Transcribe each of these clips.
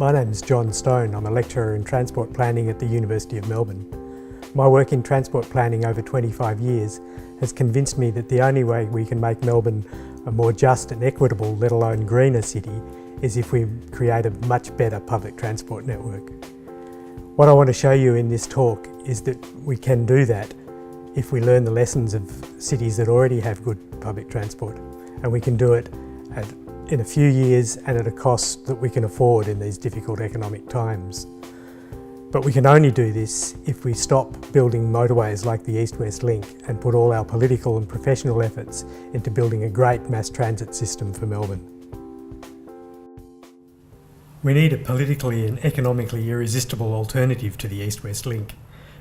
My name is John Stone. I'm a lecturer in transport planning at the University of Melbourne. My work in transport planning over 25 years has convinced me that the only way we can make Melbourne a more just and equitable, let alone greener city, is if we create a much better public transport network. What I want to show you in this talk is that we can do that if we learn the lessons of cities that already have good public transport, and we can do it in a few years and at a cost that we can afford in these difficult economic times. But we can only do this if we stop building motorways like the East-West Link and put all our political and professional efforts into building a great mass transit system for Melbourne. We need a politically and economically irresistible alternative to the East-West Link,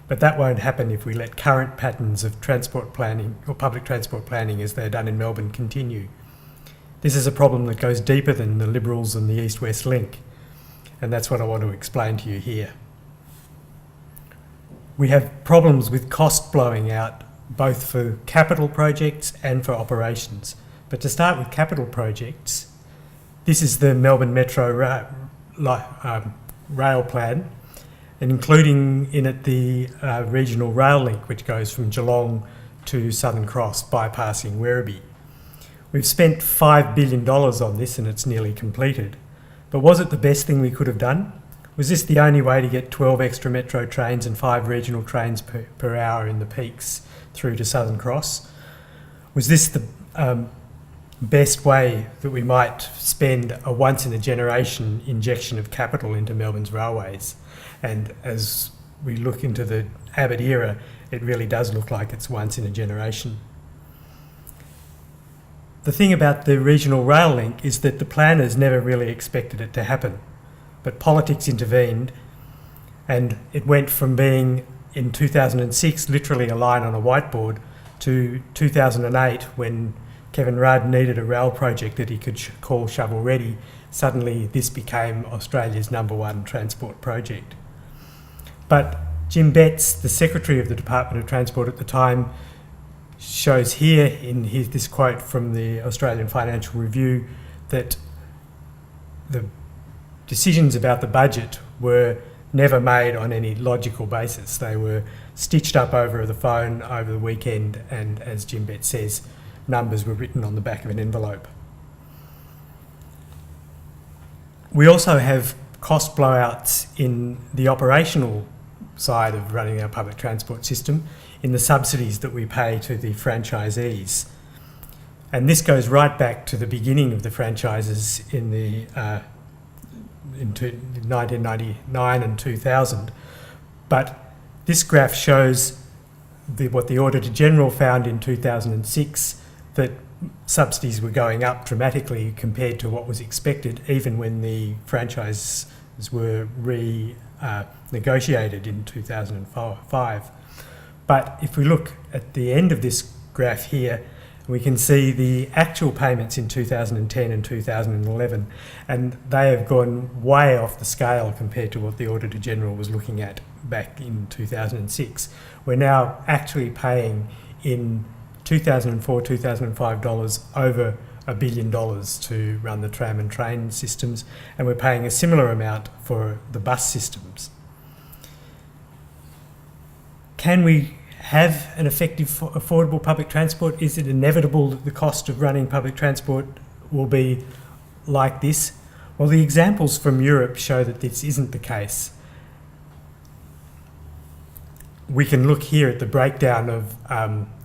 but that won't happen if we let current patterns of transport planning or public transport planning as they're done in Melbourne continue. This is a problem that goes deeper than the Liberals and the East-West Link, and that's what I want to explain to you here. We have problems with cost blowing out, both for capital projects and for operations. But to start with capital projects, this is the Melbourne Metro rail plan, and including in it the regional rail link, which goes from Geelong to Southern Cross, bypassing Werribee. We've spent $5 billion on this and it's nearly completed. But was it the best thing we could have done? Was this the only way to get 12 extra metro trains and 5 regional trains per hour in the peaks through to Southern Cross? Was this the best way that we might spend a once-in-a-generation injection of capital into Melbourne's railways? And as we look into the Abbott era, it really does look like it's once in a generation. The thing about the regional rail link is that the planners never really expected it to happen, but politics intervened, and it went from being, in 2006, literally a line on a whiteboard, to 2008, when Kevin Rudd needed a rail project that he could call shovel-ready. Suddenly this became Australia's #1 transport project. But Jim Betts, the Secretary of the Department of Transport at the time, shows here in this quote from the Australian Financial Review that the decisions about the budget were never made on any logical basis. They were stitched up over the phone over the weekend, and as Jim Betts says, numbers were written on the back of an envelope. We also have cost blowouts in the operational side of running our public transport system, in the subsidies that we pay to the franchisees. And this goes right back to the beginning of the franchises in 1999 and 2000. But this graph shows what the Auditor General found in 2006, that subsidies were going up dramatically compared to what was expected, even when the franchises were negotiated in 2005. But if we look at the end of this graph here, we can see the actual payments in 2010 and 2011, and they have gone way off the scale compared to what the Auditor General was looking at back in 2006. We're now actually paying in 2004-2005 dollars over $1 billion to run the tram and train systems, and we're paying a similar amount for the bus systems. Can we have an effective, affordable public transport? Is it inevitable that the cost of running public transport will be like this? Well, the examples from Europe show that this isn't the case. We can look here at the breakdown of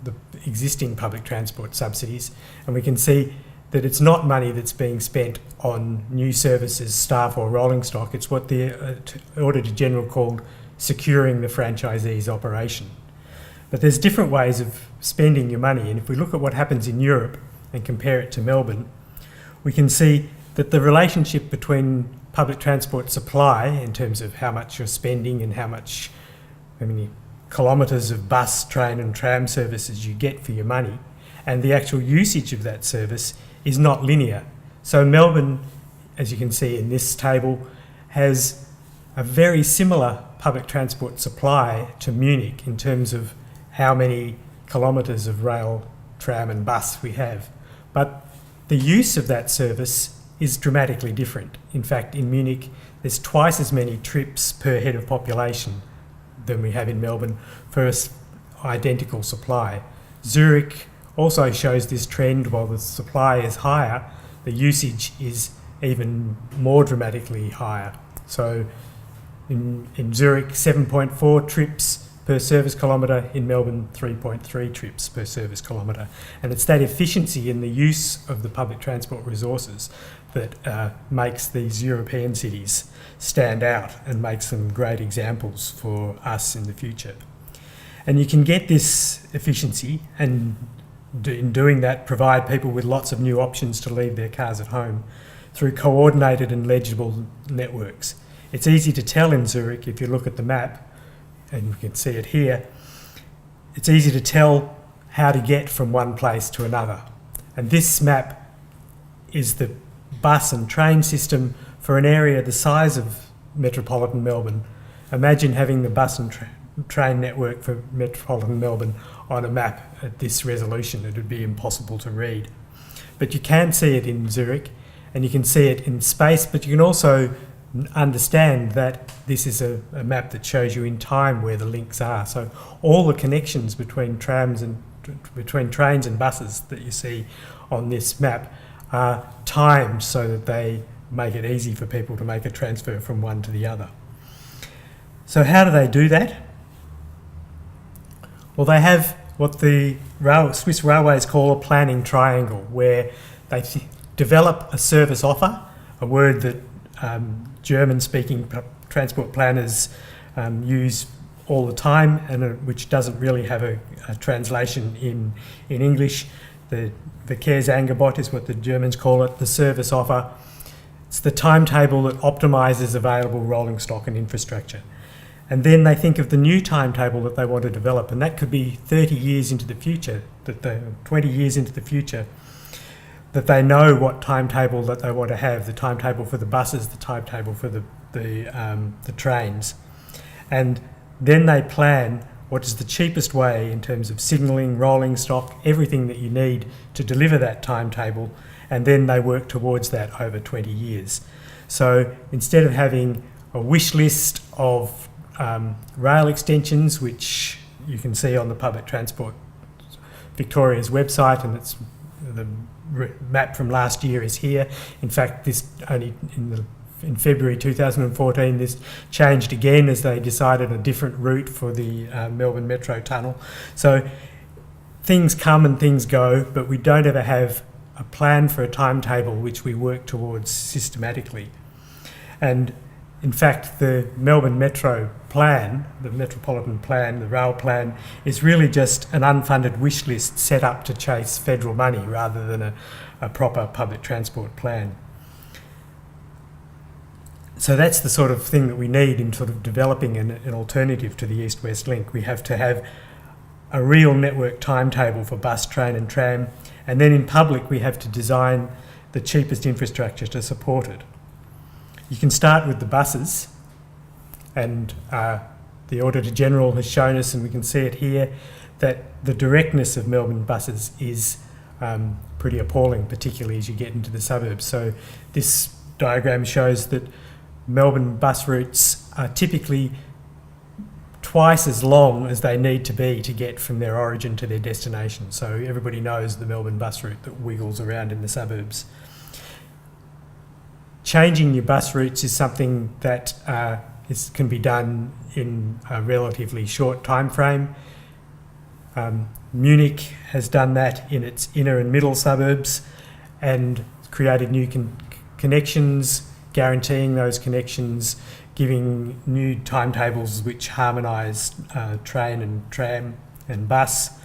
the existing public transport subsidies, and we can see that it's not money that's being spent on new services, staff or rolling stock. It's what the Auditor General called securing the franchisee's operation. But there's different ways of spending your money, and if we look at what happens in Europe and compare it to Melbourne, we can see that the relationship between public transport supply, in terms of how much you're spending and how many kilometres of bus, train and tram services you get for your money, and the actual usage of that service is not linear. So Melbourne, as you can see in this table, has a very similar public transport supply to Munich in terms of how many kilometres of rail, tram and bus we have. But the use of that service is dramatically different. In fact, in Munich, there's twice as many trips per head of population than we have in Melbourne for identical supply. Zurich also shows this trend. While the supply is higher, the usage is even more dramatically higher. So in Zurich, 7.4 trips per service kilometre, in Melbourne 3.3 trips per service kilometre. And it's that efficiency in the use of the public transport resources that makes these European cities stand out and makes them great examples for us in the future. And you can get this efficiency and in doing that provide people with lots of new options to leave their cars at home through coordinated and legible networks. It's easy to tell in Zurich if you look at the map, and we can see it here. It's easy to tell how to get from one place to another. And this map is the bus and train system for an area the size of metropolitan Melbourne. Imagine having the bus and train network for metropolitan Melbourne on a map at this resolution. It would be impossible to read. But you can see it in Zurich, and you can see it in space, but you can also understand that this is a map that shows you in time where the links are. So all the connections between trains and buses that you see on this map are timed so that they make it easy for people to make a transfer from one to the other. So how do they do that? Well, they have what the Swiss railways call a planning triangle, where they develop a service offer, a word that German-speaking transport planners use all the time, and which doesn't really have a translation in English. The Verkehrsangebot is what the Germans call it, the service offer. It's the timetable that optimises available rolling stock and infrastructure. And then they think of the new timetable that they want to develop, and that could be 30 years into the future, 20 years into the future, that they know what timetable that they want to have, the timetable for the buses, the timetable for the trains. And then they plan what is the cheapest way in terms of signalling, rolling stock, everything that you need to deliver that timetable, and then they work towards that over 20 years. So instead of having a wish list of rail extensions, which you can see on the Public Transport Victoria's website, and it's the map from last year is here. In fact, this only in February 2014, this changed again as they decided a different route for the Melbourne Metro Tunnel. So things come and things go, but we don't ever have a plan for a timetable which we work towards systematically. And in fact, the Melbourne Metro plan, the Metropolitan Plan, the rail plan, is really just an unfunded wish list set up to chase federal money rather than a proper public transport plan. So that's the sort of thing that we need in sort of developing an alternative to the East-West Link. We have to have a real network timetable for bus, train and tram, and then in public we have to design the cheapest infrastructure to support it. You can start with the buses, and the Auditor-General has shown us, and we can see it here, that the directness of Melbourne buses is pretty appalling, particularly as you get into the suburbs. So this diagram shows that Melbourne bus routes are typically twice as long as they need to be to get from their origin to their destination. So everybody knows the Melbourne bus route that wiggles around in the suburbs. Changing your bus routes is something that can be done in a relatively short time frame. Munich has done that in its inner and middle suburbs and created new connections, guaranteeing those connections, giving new timetables which harmonise train and tram and bus.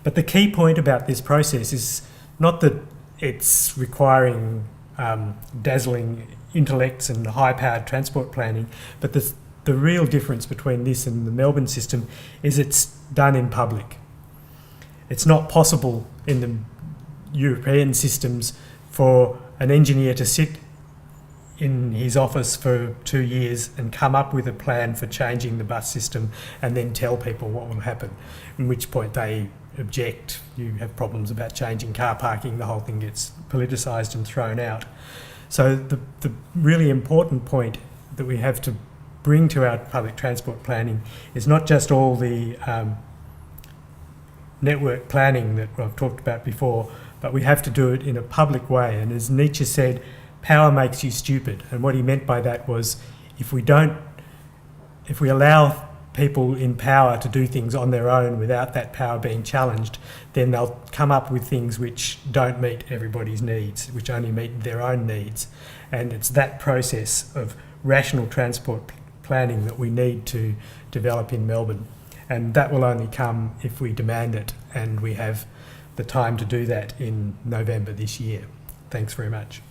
But the key point about this process is not that it's requiring dazzling intellects and high-powered transport planning, but the real difference between this and the Melbourne system is it's done in public. It's not possible in the European systems for an engineer to sit in his office for 2 years and come up with a plan for changing the bus system and then tell people what will happen, at which point they object. You have problems about changing car parking, the whole thing gets politicised and thrown out. So the really important point that we have to bring to our public transport planning is not just all the network planning that I've talked about before, but we have to do it in a public way. And as Nietzsche said, power makes you stupid. And what he meant by that was if we allow people in power to do things on their own without that power being challenged, then they'll come up with things which don't meet everybody's needs, which only meet their own needs. And it's that process of rational transport planning that we need to develop in Melbourne. And that will only come if we demand it, and we have the time to do that in November this year. Thanks very much.